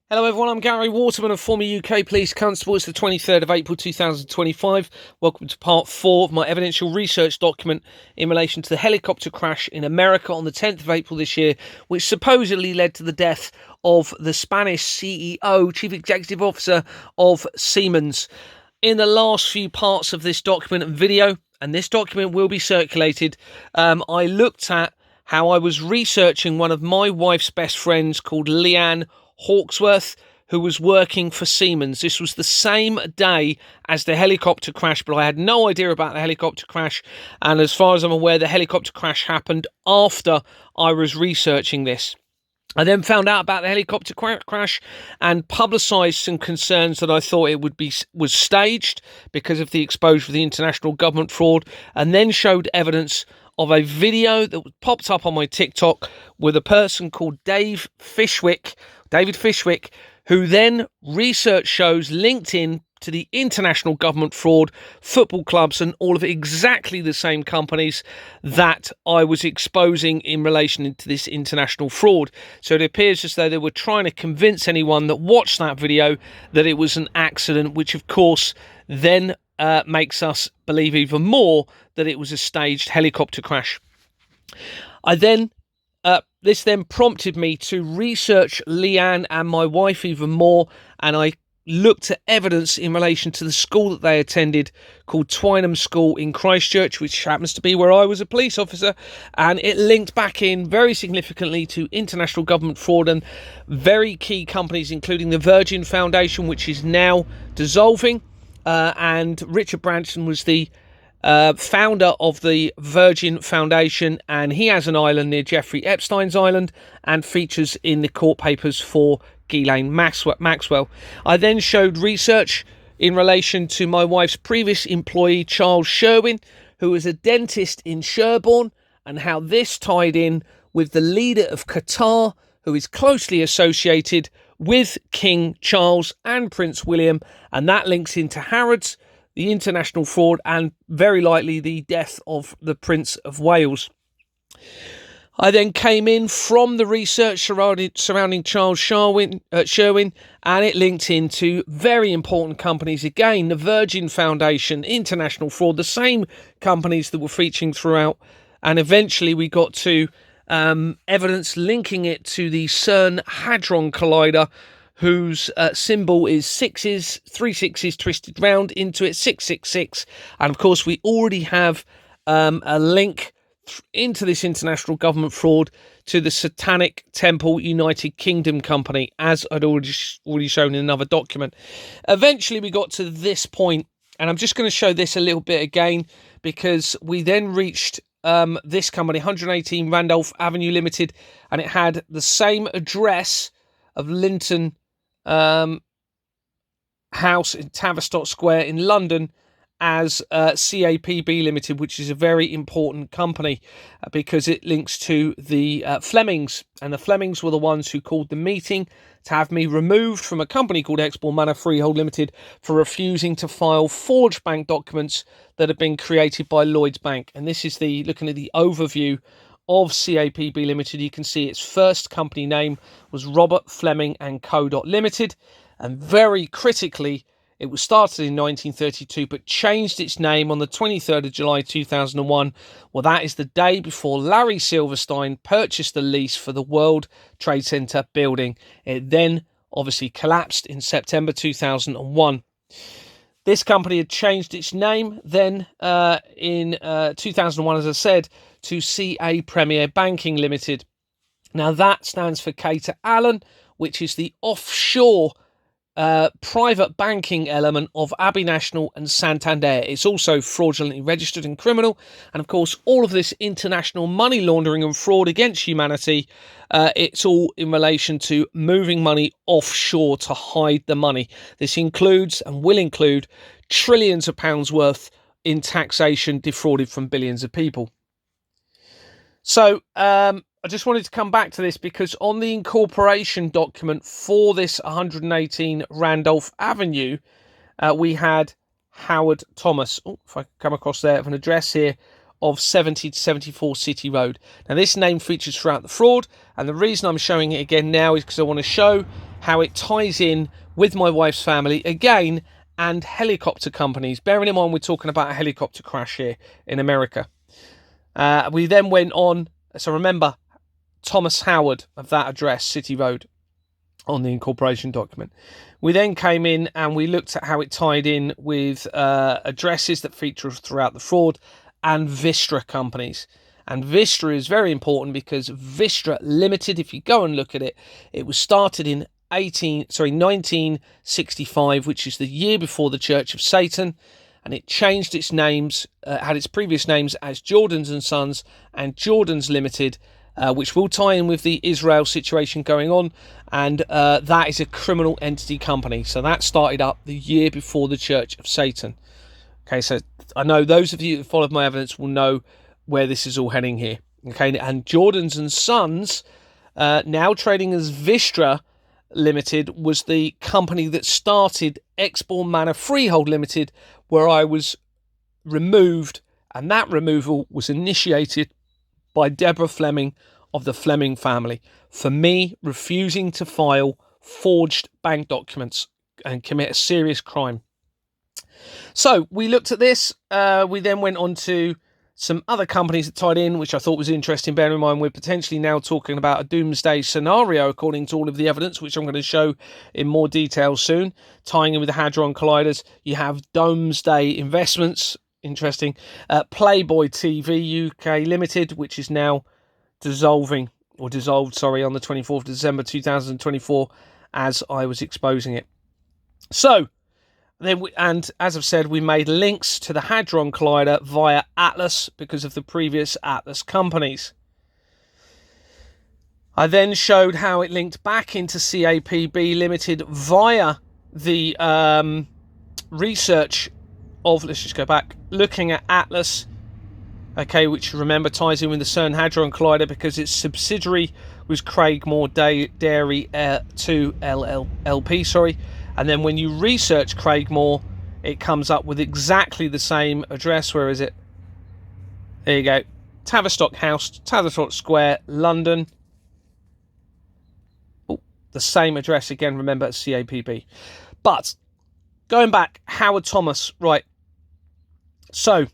Hello everyone, I'm Gary Waterman, a former UK Police Constable. It's the 23rd of April 2025. Welcome to part 4 of my evidential research document in relation to the helicopter crash in America on the 10th of April this year, which supposedly led to the death of the Spanish CEO, Chief Executive Officer of Siemens. In the last few parts of this document and video, and this document will be circulated, I looked at how I was researching one of my wife's best friends called Leanne Hawksworth, who was working for Siemens. This was the same day as the helicopter crash, but I had no idea about the helicopter crash. And as far as I'm aware, the helicopter crash happened after I was researching this. I then found out about the helicopter crash and publicised some concerns that I thought it was staged because of the exposure of the international government fraud, and then showed evidence of a video that popped up on my TikTok with a person called David Fishwick, who then research shows linked in to the international government fraud, football clubs, and all of exactly the same companies that I was exposing in relation to this international fraud. So it appears as though they were trying to convince anyone that watched that video that it was an accident, which of course then makes us believe even more that it was a staged helicopter crash. This then prompted me to research Leanne and my wife even more, and I looked at evidence in relation to the school that they attended called Twynham School in Christchurch, which happens to be where I was a police officer, and it linked back in very significantly to international government fraud and very key companies, including the Virgin Foundation, which is now dissolving, and Richard Branson was the founder of the Virgin Foundation, and he has an island near Jeffrey Epstein's island and features in the court papers for Ghislaine Maxwell. I then showed research in relation to my wife's previous employee, Charles Sherwin, who was a dentist in Sherborne, and how this tied in with the leader of Qatar, who is closely associated with King Charles and Prince William, and that links into Harrods, the international fraud, and very likely the death of the Prince of Wales. I then came in from the research surrounding Charles Sherwin, and it linked into very important companies again, the Virgin Foundation, international fraud, the same companies that were featuring throughout, and eventually we got to evidence linking it to the CERN Hadron Collider, whose symbol is three sixes twisted round into it, 666. And of course, we already have a link into this international government fraud to the Satanic Temple United Kingdom Company, as I'd already shown in another document. Eventually, we got to this point, and I'm just going to show this a little bit again, because we then reached this company, 118 Randolph Avenue Limited, and it had the same address of Linton House in Tavistock Square in London as CAPB Limited, which is a very important company because it links to the Flemings, and the Flemings were the ones who called the meeting to have me removed from a company called Exmoor Manor Freehold Limited for refusing to file forged bank documents that had been created by Lloyds Bank. And this is looking at the overview of CAPB Limited. You can see its first company name was Robert Fleming and Co. Limited, and very critically, it was started in 1932 but changed its name on the 23rd of July 2001. Well, that is the day before Larry Silverstein purchased the lease for the World Trade Center building. It then obviously collapsed in September 2001. This company had changed its name then in 2001, as I said, to CA Premier Banking Limited. Now that stands for Cater Allen, which is the offshore private banking element of Abbey National and Santander. It's also fraudulently registered and criminal. And of course, all of this international money laundering and fraud against humanity, it's all in relation to moving money offshore to hide the money. This includes and will include trillions of pounds worth in taxation defrauded from billions of people. So I just wanted to come back to this because on the incorporation document for this 118 Randolph Avenue, we had Howard Thomas. Oh, if I come across there, of an address here of 70 to 74 City Road. Now, this name features throughout the fraud, and the reason I'm showing it again now is because I want to show how it ties in with my wife's family again and helicopter companies. Bearing in mind we're talking about a helicopter crash here in America. We then went on, so remember Thomas Howard of that address, City Road, on the incorporation document. We then came in and we looked at how it tied in with addresses that feature throughout the fraud and Vistra companies. And Vistra is very important because Vistra Limited, if you go and look at it, it was started in 1965, which is the year before the Church of Satan, and it changed its names, had its previous names as Jordan's and Sons and Jordan's Limited, which will tie in with the Israel situation going on, and that is a criminal entity company. So that started up the year before the Church of Satan. Okay, so I know those of you that followed my evidence will know where this is all heading here. Okay, and Jordan's and Sons, now trading as Vistra Limited, was the company that started Exbourne Manor Freehold Limited, where I was removed, and that removal was initiated by Deborah Fleming of the Fleming family for me refusing to file forged bank documents and commit a serious crime. So we looked at this. We then went on to some other companies that tied in, which I thought was interesting. Bear in mind, we're potentially now talking about a doomsday scenario, according to all of the evidence, which I'm going to show in more detail soon. Tying in with the Hadron Colliders, you have Domesday Investments, interesting. Playboy TV UK Limited, which is now dissolved on the 24th of December 2024, as I was exposing it. So, and as I've said, we made links to the Hadron Collider via Atlas because of the previous Atlas companies. I then showed how it linked back into CAPB Limited via the research of, let's just go back, looking at Atlas, okay, which remember ties in with the CERN Hadron Collider because its subsidiary was Craigmore Dairy 2 LLP, and then when you research Craigmore, it comes up with exactly the same address. Where is it? There you go. Tavistock House, Tavistock Square, London. Oh, the same address again, remember, as CAPB. But going back, Howard Thomas, right. So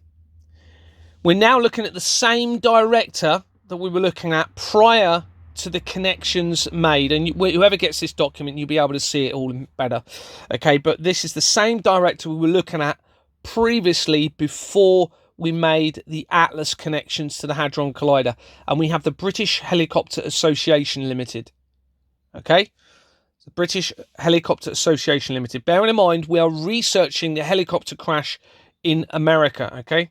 we're now looking at the same director that we were looking at prior to the connections made, and whoever gets this document, you'll be able to see it all better. Okay, but this is the same director we were looking at previously before we made the Atlas connections to the Hadron Collider, and we have the British Helicopter Association Limited. Okay, the British Helicopter Association Limited. Bearing in mind, we are researching the helicopter crash in America. Okay,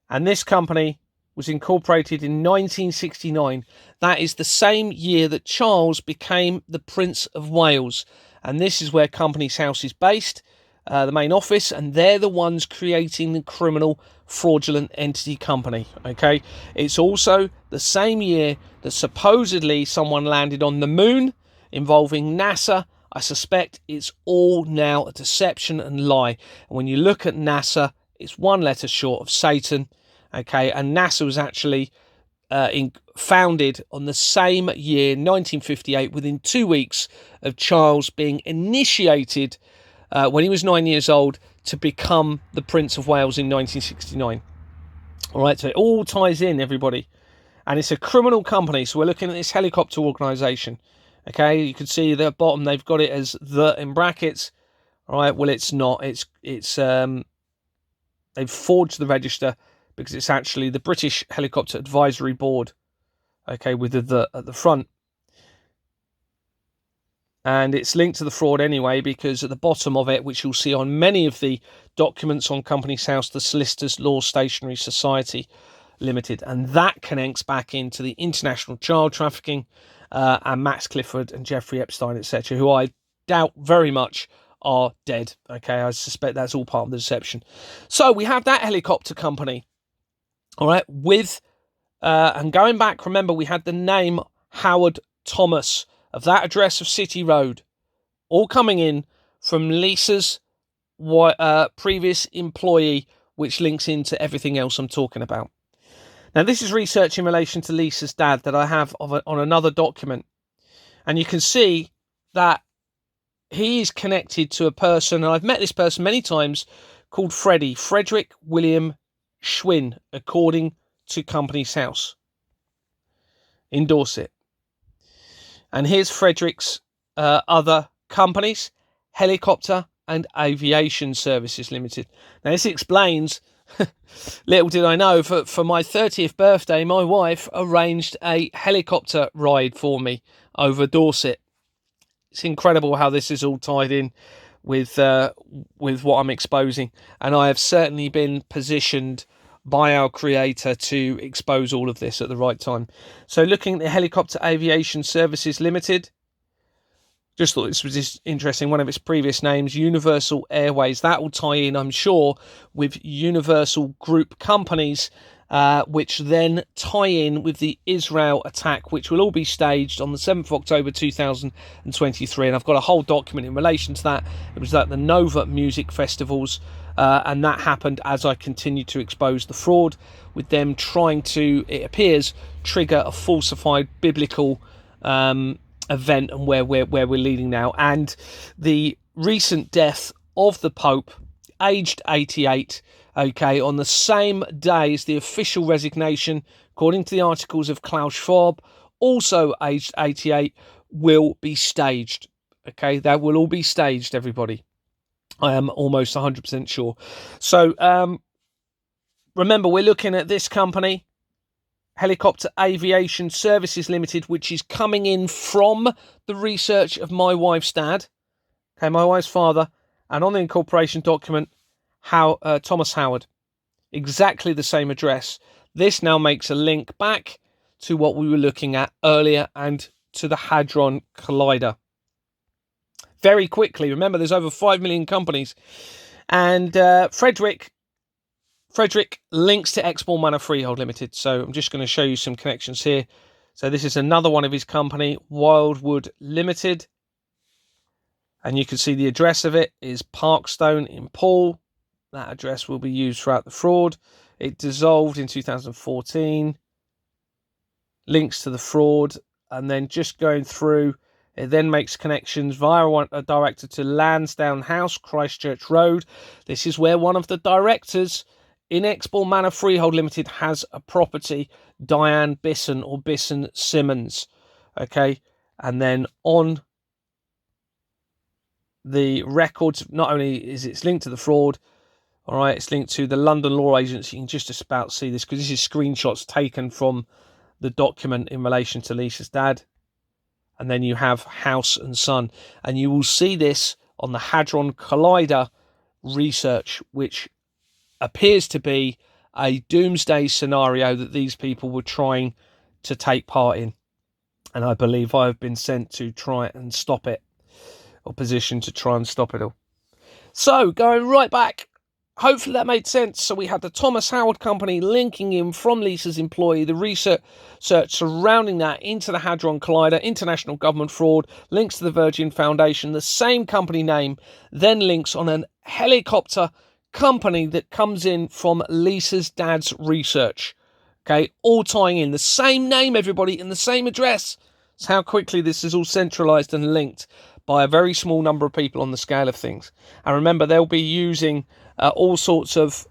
and this company was incorporated in 1969. That is the same year that Charles became the Prince of Wales. And this is where Companies House is based, the main office, and they're the ones creating the criminal fraudulent entity company. Okay, it's also the same year that supposedly someone landed on the moon involving NASA. I suspect it's all now a deception and lie. And when you look at NASA, it's one letter short of Satan. Okay, and NASA was actually founded on the same year, 1958, within 2 weeks of Charles being initiated when he was 9 years old to become the Prince of Wales in 1969. All right, so it all ties in, everybody. And it's a criminal company, so we're looking at this helicopter organisation. Okay, you can see at the bottom they've got it as the in brackets. All right, well, it's not. It's they've forged the register, because it's actually the British Helicopter Advisory Board, okay, with the at the front. And it's linked to the fraud anyway, because at the bottom of it, which you'll see on many of the documents on Companies House, the Solicitors Law Stationery Society Limited, and that connects back into the international child trafficking and Max Clifford and Jeffrey Epstein, etc., who I doubt very much are dead. Okay, I suspect that's all part of the deception. So we have that helicopter company. All right, with, and going back, remember, we had the name Howard Thomas of that address of City Road, all coming in from Lisa's previous employee, which links into everything else I'm talking about. Now, this is research in relation to Lisa's dad that I have on another document. And you can see that he is connected to a person, and I've met this person many times, called Frederick William Schwinn, according to Companies House in Dorset. And here's Frederick's other companies: Helicopter and Aviation Services Limited. Now, this explains, little did I know, for my 30th birthday, my wife arranged a helicopter ride for me over Dorset. It's incredible how this is all tied in with what I'm exposing, and I have certainly been positioned by our creator to expose all of this at the right time. So looking at the Helicopter Aviation Services Limited, just thought this was interesting. One of its previous names, Universal Airways. That will tie in, I'm sure, with Universal Group companies, which then tie in with the Israel attack, which will all be staged on the 7th of October 2023. And I've got a whole document in relation to that. It was at the Nova Music Festivals, and that happened as I continued to expose the fraud, with them trying to, it appears, trigger a falsified biblical event, and where we're leading now. And the recent death of the Pope, aged 88, on the same day as the official resignation, according to the articles of Klaus Schwab, also aged 88, will be staged. That will all be staged, everybody. I am almost 100% sure. So remember, we're looking at this company, Helicopter Aviation Services Limited, which is coming in from the research of my wife's dad, my wife's father, and on the incorporation document, Thomas Howard. Exactly the same address. This now makes a link back to what we were looking at earlier and to the Hadron Collider. Very quickly, remember, there's over 5 million companies. And Frederick links to Exmoor Manor Freehold Limited. So I'm just going to show you some connections here. So this is another one of his company, Wildwood Limited. And you can see the address of it is Parkstone in Poole. That address will be used throughout the fraud. It dissolved in 2014. Links to the fraud. And then just going through, it then makes connections via a director to Lansdowne House, Christchurch Road. This is where one of the directors in Exmoor Manor Freehold Limited has a property, Diane Bisson or Bisson Siemens. And then on the records, not only is it linked to the fraud, it's linked to the London Law Agency. You can just about see this because this is screenshots taken from the document in relation to Lisa's dad. And then you have House and Son. And you will see this on the Hadron Collider research, which appears to be a doomsday scenario that these people were trying to take part in. And I believe I have been sent to try and stop it, or positioned to try and stop it all. So, going right back, hopefully that made sense. So we had the Thomas Howard Company linking in from Lisa's employee, the research surrounding that into the Hadron Collider, international government fraud, links to the Virgin Foundation, the same company name, then links on an helicopter company that comes in from Lisa's dad's research. All tying in the same name, everybody, in the same address. It's how quickly this is all centralized and linked by a very small number of people on the scale of things. And remember, they'll be using all sorts of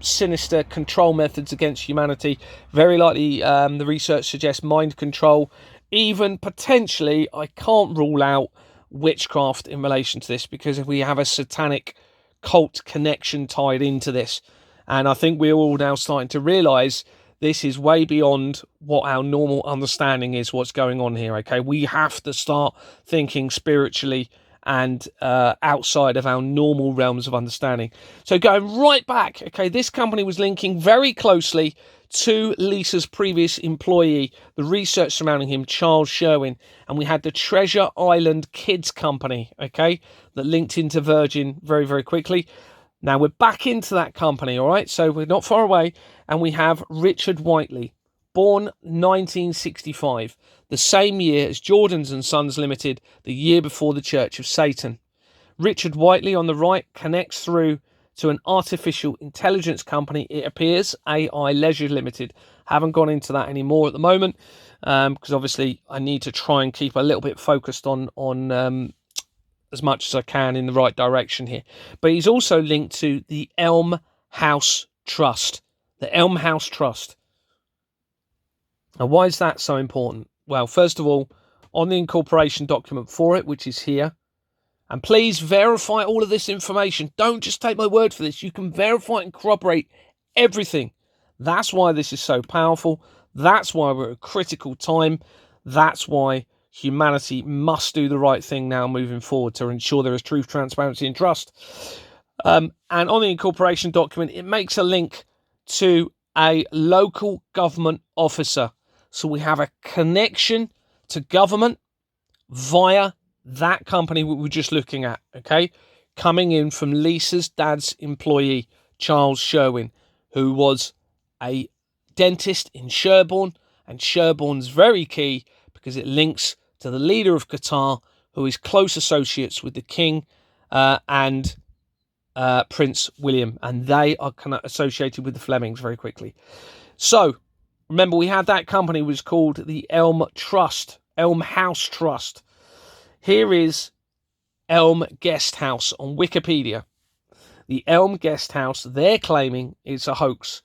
sinister control methods against humanity. Very likely, the research suggests mind control. Even potentially, I can't rule out witchcraft in relation to this, because if we have a satanic cult connection tied into this. And I think we're all now starting to realise this is way beyond what our normal understanding is, what's going on here, We have to start thinking spiritually and outside of our normal realms of understanding. So going right back, this company was linking very closely to Lisa's previous employee, the research surrounding him, Charles Sherwin. And we had the Treasure Island Kids Company, that linked into Virgin very, very quickly. Now we're back into that company, all right? So we're not far away. And we have Richard Whiteley, born 1965, the same year as Jordan's and Sons Limited, the year before the Church of Satan. Richard Whiteley on the right connects through to an artificial intelligence company, it appears, AI Leisure Limited. Haven't gone into that anymore at the moment. because obviously I need to try and keep a little bit focused on as much as I can in the right direction here. But he's also linked to the Elm House Trust. The Elm House Trust. Now, why is that so important? Well, first of all, on the incorporation document for it, which is here, and please verify all of this information. Don't just take my word for this. You can verify and corroborate everything. That's why this is so powerful. That's why we're at a critical time. That's why humanity must do the right thing now moving forward to ensure there is truth, transparency, and trust. And on the incorporation document, it makes a link to a local government officer. So we have a connection to government via that company we were just looking at, okay? Coming in from Lisa's dad's employee, Charles Sherwin, who was a dentist in Sherborne, and Sherborne's very key because it links to the leader of Qatar, who is close associates with the King and Prince William, and they are kind of associated with the Flemings very quickly. So, remember, we had that company was called the Elm Trust, Elm House Trust. Here is Elm Guest House on Wikipedia. The Elm Guest House, they're claiming it's a hoax.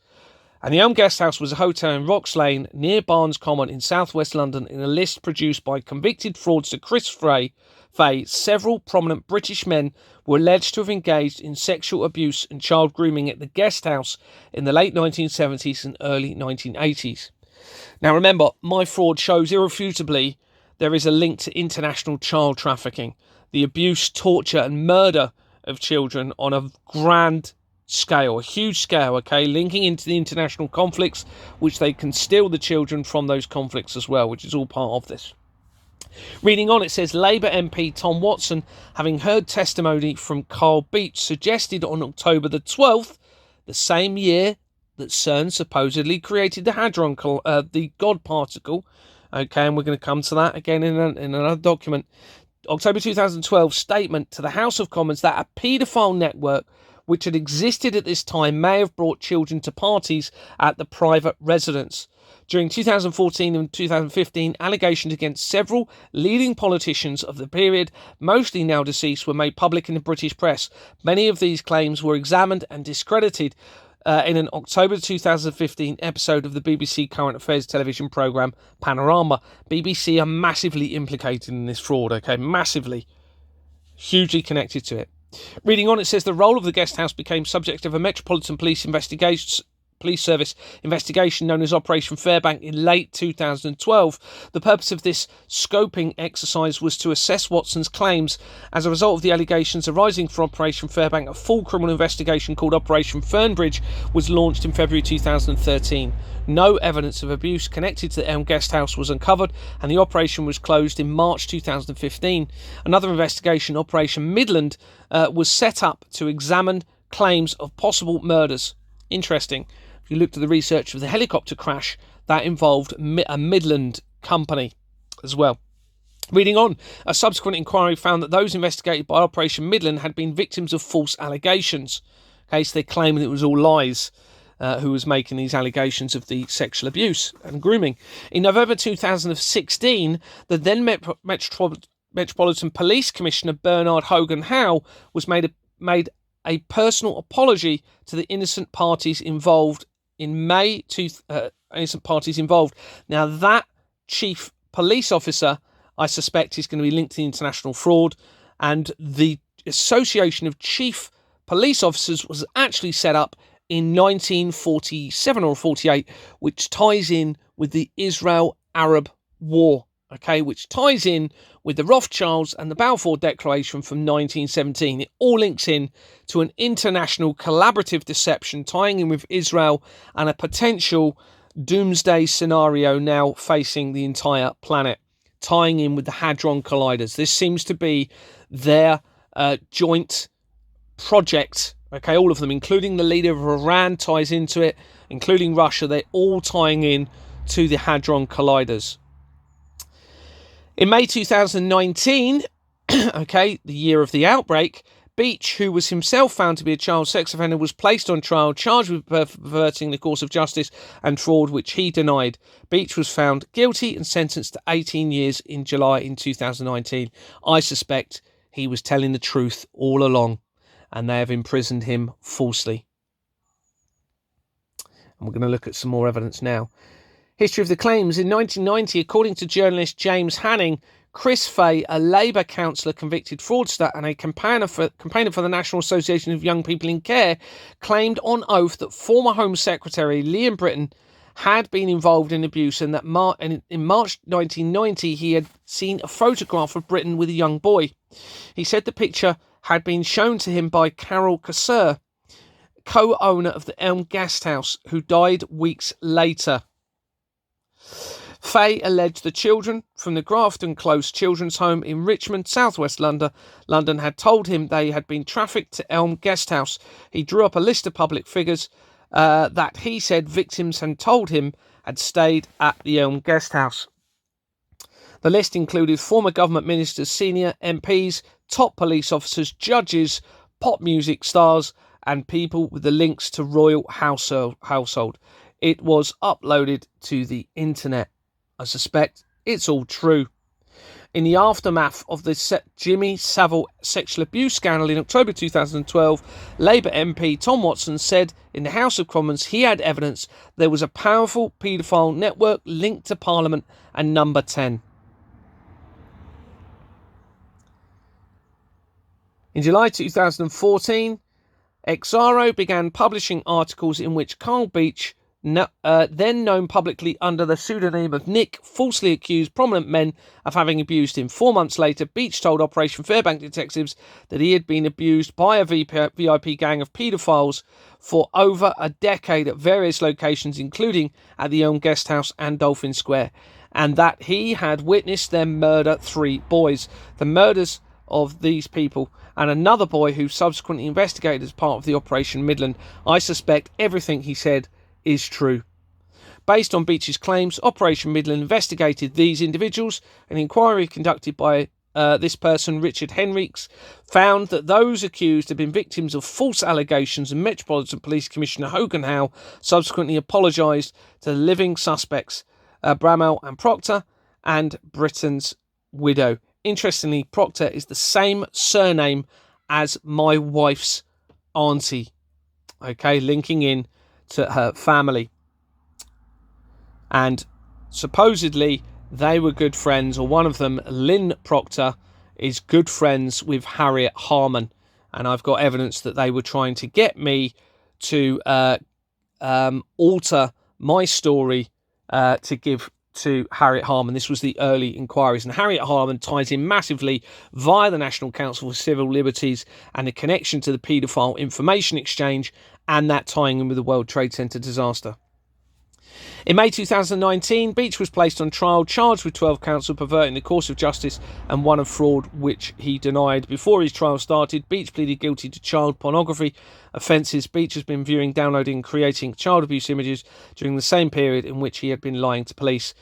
And the Elm Guest House was a hotel in Rocks Lane near Barnes Common in southwest London. In a list produced by convicted fraudster Chris Fay, several prominent British men were alleged to have engaged in sexual abuse and child grooming at the guest house in the late 1970s and early 1980s. Now remember, my fraud shows irrefutably there is a link to international child trafficking, the abuse, torture and murder of children on a grand scale, a huge scale, okay, linking into the international conflicts, which they can steal the children from those conflicts as well, which is all part of this. Reading on, it says Labour MP Tom Watson, having heard testimony from Carl Beach, suggested on October the 12th, the same year that CERN supposedly created the Hadron, the God particle. Okay, and we're going to come to that again in another document. October 2012 statement to the House of Commons that a paedophile network which had existed at this time may have brought children to parties at the private residence. During 2014 and 2015, allegations against several leading politicians of the period, mostly now deceased, were made public in the British press. Many of these claims were examined and discredited in an October 2015 episode of the BBC Current Affairs television programme Panorama. BBC are massively implicated in this fraud, okay? Massively. Hugely connected to it. Reading on, it says the role of the guest house became subject of a Metropolitan Police Service investigation known as Operation Fairbank in late 2012. The purpose of this scoping exercise was to assess Watson's claims. As a result of the allegations arising from Operation Fairbank, a full criminal investigation called Operation Fernbridge was launched in February 2013. No evidence of abuse connected to the Elm Guest House was uncovered, and the operation was closed in March 2015. Another investigation, Operation Midland, was set up to examine claims of possible murders. Interesting. If you looked at the research of the helicopter crash, that involved a Midland company as well. Reading on, a subsequent inquiry found that those investigated by Operation Midland had been victims of false allegations. Okay, so they claim that it was all lies. Who was making these allegations of the sexual abuse and grooming. In November 2016, the then Metropolitan Police Commissioner Bernard Hogan Howe was made a personal apology to the innocent parties involved in May. Innocent parties involved. Now that chief police officer, I suspect, is going to be linked to the international fraud, and the Association of Chief Police Officers was actually set up in 1947 or 48, which ties in with the Israel-Arab War, okay, which ties in with the Rothschilds and the Balfour Declaration from 1917. It all links in to an international collaborative deception tying in with Israel and a potential doomsday scenario now facing the entire planet, tying in with the Hadron Colliders. This seems to be their joint project. Okay, all of them, including the leader of Iran, ties into it, including Russia. They're all tying in to the Hadron Colliders. In May 2019, okay, the year of the outbreak, Beach, who was himself found to be a child sex offender, was placed on trial, charged with perverting the course of justice and fraud, which he denied. Beach was found guilty and sentenced to 18 years in July in 2019. I suspect he was telling the truth all along, and they have imprisoned him falsely. And we're going to look at some more evidence now. History of the claims. In 1990, according to journalist James Hanning, Chris Fay, a Labour councillor, convicted fraudster and a campaigner for the National Association of Young People in Care, claimed on oath that former Home Secretary Liam Britton had been involved in abuse, and that in March 1990 he had seen a photograph of Britton with a young boy. He said the picture had been shown to him by Carol Casseur, co-owner of the Elm Guesthouse, who died weeks later. Fay alleged the children from the Grafton Close Children's Home in Richmond, southwest London, had told him they had been trafficked to Elm Guesthouse. He drew up a list of public figures that he said victims had told him had stayed at the Elm Guesthouse. The list included former government ministers, senior MPs, top police officers, judges, pop music stars, and people with the links to royal household. It was uploaded to the internet. I suspect it's all true. In the aftermath of the Jimmy Savile sexual abuse scandal in October 2012, Labour MP Tom Watson said in the House of Commons he had evidence there was a powerful paedophile network linked to Parliament and Number 10. In July 2014, Exaro began publishing articles in which Carl Beach, then known publicly under the pseudonym of Nick, falsely accused prominent men of having abused him. 4 months later, Beach told Operation Fairbank detectives that he had been abused by a VIP gang of paedophiles for over a decade at various locations, including at the Elm Guesthouse and Dolphin Square, and that he had witnessed them murder 3 boys. The murders of these people and another boy who subsequently investigated as part of the Operation Midland. I suspect everything he said is true. Based on Beach's claims, Operation Midland investigated these individuals. An inquiry conducted by this person, Richard Henriques, found that those accused had been victims of false allegations, and Metropolitan Police Commissioner Hogan Howe subsequently apologised to the living suspects, Bramall and Proctor, and Britton's widow. Interestingly, Proctor is the same surname as my wife's auntie. Okay, linking in to her family. And supposedly they were good friends, or one of them, Lynn Proctor, is good friends with Harriet Harman. And I've got evidence that they were trying to get me to alter my story to give to Harriet Harman. This was the early inquiries, and Harriet Harman ties in massively via the National Council for Civil Liberties and the connection to the paedophile information exchange, and that tying in with the World Trade Center disaster. In May 2019, Beach was placed on trial, charged with 12 counts of perverting the course of justice and one of fraud, which he denied. Before his trial started, Beach pleaded guilty to child pornography offences. Beach has been viewing, downloading and creating child abuse images during the same period in which he had been lying to police.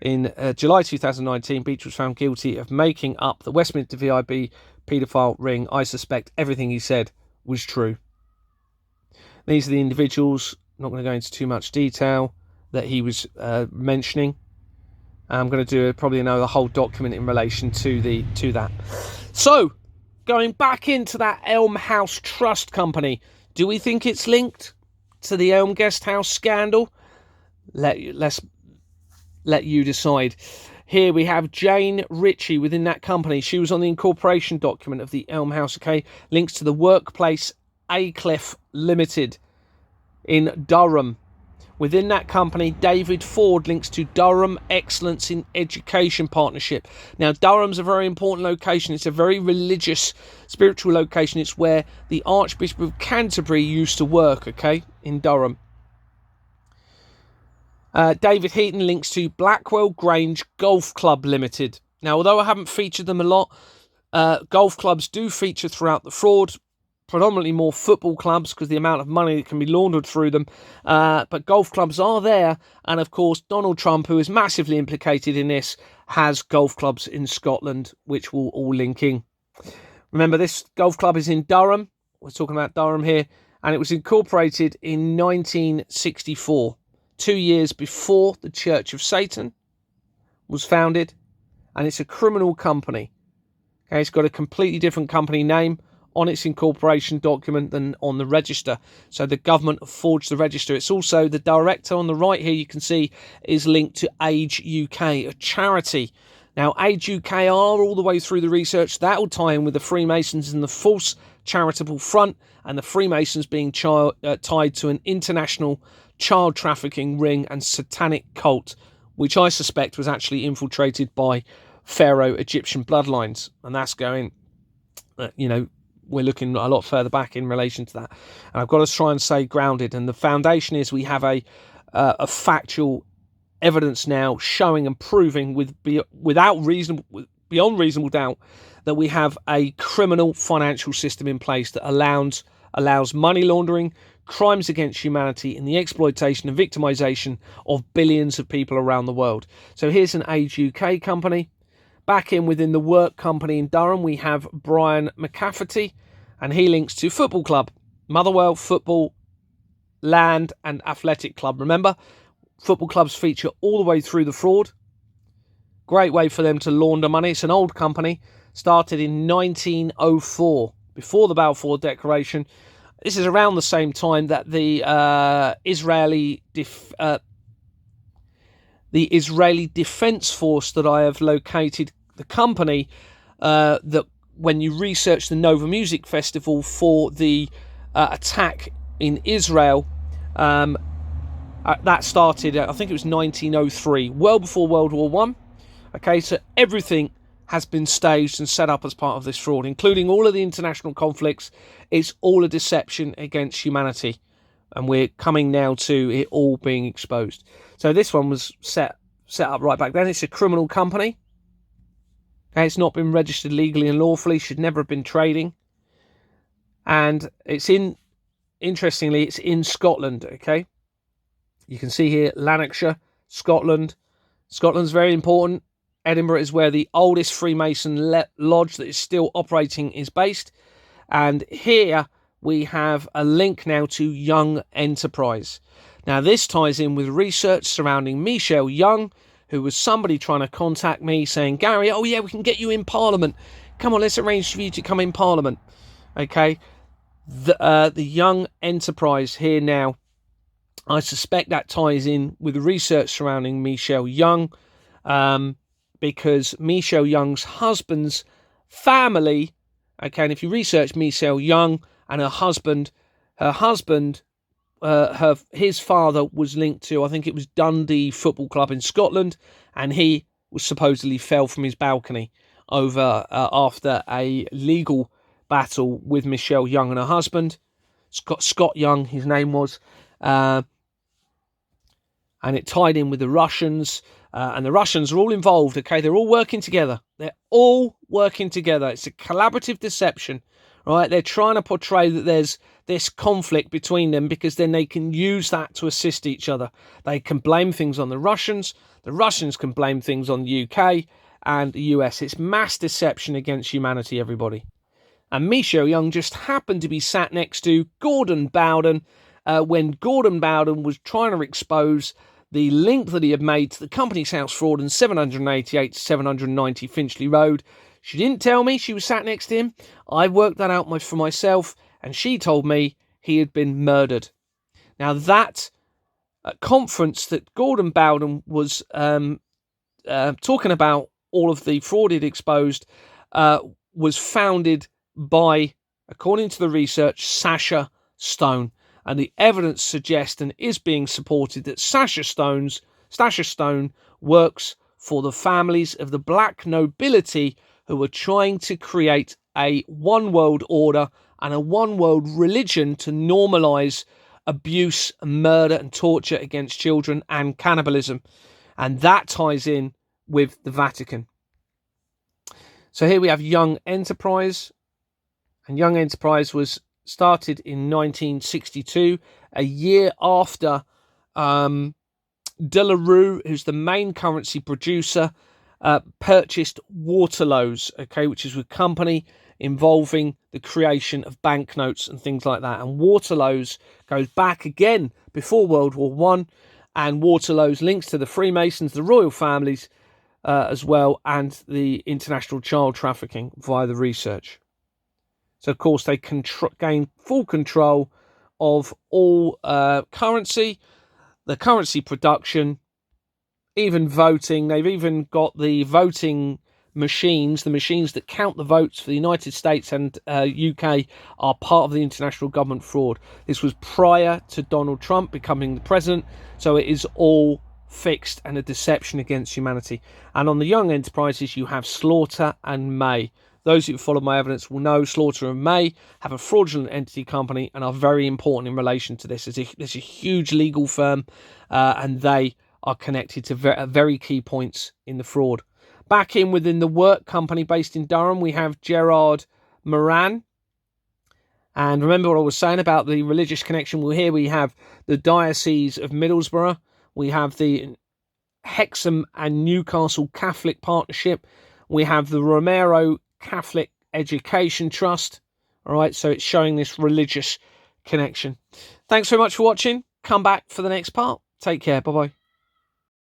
In July 2019, Beach was found guilty of making up the Westminster VIP paedophile ring. I suspect everything he said was true. These are the individuals, not going to go into too much detail, that he was mentioning. I'm going to do probably another whole document in relation to that. So, going back into that Elm House Trust Company, do we think it's linked to the Elm Guesthouse scandal? Let's let you decide. Here we have Jane Ritchie within that company. She was on the incorporation document of the Elm House. Okay, links to the Workplace Acliffe Limited in Durham. Within that company, David Ford links to Durham Excellence in Education Partnership. Now, Durham's a very important location. It's a very religious, spiritual location. It's where the Archbishop of Canterbury used to work, okay, in Durham. David Heaton links to Blackwell Grange Golf Club Limited. Now, although I haven't featured them a lot, golf clubs do feature throughout the fraud. Predominantly more football clubs because the amount of money that can be laundered through them. But golf clubs are there. And of course, Donald Trump, who is massively implicated in this, has golf clubs in Scotland, which will all link in. Remember, this golf club is in Durham. We're talking about Durham here. And it was incorporated in 1964, 2 years before the Church of Satan was founded. And it's a criminal company. Okay, it's got a completely different company name on its incorporation document than on the register. So the government forged the register. It's also the director on the right here, you can see, is linked to Age UK, a charity. Now, Age UK are all the way through the research. That will tie in with the Freemasons and the false charitable front, and the Freemasons being tied to an international child trafficking ring and satanic cult, which I suspect was actually infiltrated by Pharaoh Egyptian bloodlines. And that's going, we're looking a lot further back in relation to that. And I've got to try and stay grounded. And the foundation is we have a factual evidence now showing and proving beyond reasonable doubt that we have a criminal financial system in place that allows money laundering, crimes against humanity, and the exploitation and victimization of billions of people around the world. So here's an Age UK company. Back in within the work company in Durham, we have Brian McCafferty, and he links to Football Club, Motherwell Football, Land and Athletic Club. Remember, football clubs feature all the way through the fraud. Great way for them to launder money. It's an old company, started in 1904, before the Balfour Declaration. This is around the same time that the Israeli Defense Force that I have located, the company that when you research the Nova Music Festival for the attack in Israel, that started, I think it was 1903, well before World War One. Okay, so everything has been staged and set up as part of this fraud, including all of the international conflicts. It's all a deception against humanity. And we're coming now to it all being exposed. So this one was set up right back then. It's a criminal company. Okay, it's not been registered legally and lawfully. Should never have been trading. And interestingly, it's in Scotland. Okay, you can see here Lanarkshire, Scotland. Scotland's very important. Edinburgh is where the oldest Freemason lodge that is still operating is based. And here we have a link now to Young Enterprise. Now, this ties in with research surrounding Michelle Young, who was somebody trying to contact me saying, Gary, oh yeah, we can get you in Parliament. Come on, let's arrange for you to come in Parliament. Okay, the Young Enterprise here now. I suspect that ties in with the research surrounding Michelle Young, because Michelle Young's husband's family, okay, and if you research Michelle Young and his father was linked to, I think it was Dundee Football Club in Scotland, and he was supposedly fell from his balcony after a legal battle with Michelle Young and her husband, Scott Young, his name was, and it tied in with the Russians. And the Russians are all involved, okay? They're all working together. They're all working together. It's a collaborative deception, right? They're trying to portray that there's this conflict between them because then they can use that to assist each other. They can blame things on the Russians can blame things on the UK and the US. It's mass deception against humanity, everybody. And Michelle Young just happened to be sat next to Gordon Bowden when Gordon Bowden was trying to expose the link that he had made to the company's house fraud in 788 to 790 Finchley Road. She didn't tell me she was sat next to him. I worked that out for myself, and she told me he had been murdered. Now, that conference that Gordon Bowden was talking about all of the fraud he'd exposed was founded by, according to the research, Sasha Stone. And the evidence suggests and is being supported that Sasha Stone works for the families of the black nobility who are trying to create a one world order and a one world religion to normalise abuse, murder and torture against children and cannibalism. And that ties in with the Vatican. So here we have Young Enterprise. And Young Enterprise was started in 1962, a year after De La Rue, who's the main currency producer, purchased Waterlows, okay, which is a company involving the creation of banknotes and things like that. And Waterlows goes back again before World War One, and Waterlows links to the Freemasons, the royal families, as well, and the international child trafficking via the research. So, of course, they gain full control of all currency, the currency production, even voting. They've even got the voting machines, the machines that count the votes for the United States and UK, are part of the international government fraud. This was prior to Donald Trump becoming the president, so it is all fixed and a deception against humanity. And on the young enterprises, you have Slaughter and May. Those who follow my evidence will know Slaughter and May have a fraudulent entity company and are very important in relation to this. There's a huge legal firm, and they are connected to very key points in the fraud. Back in within the work company based in Durham, we have Gerard Moran. And remember what I was saying about the religious connection? Well, here we have the Diocese of Middlesbrough. We have the Hexham and Newcastle Catholic Partnership. We have the Romero Catholic Education Trust. All right, so it's showing this religious connection. Thanks very much for watching. Come back for the next part. Take care. Bye-bye.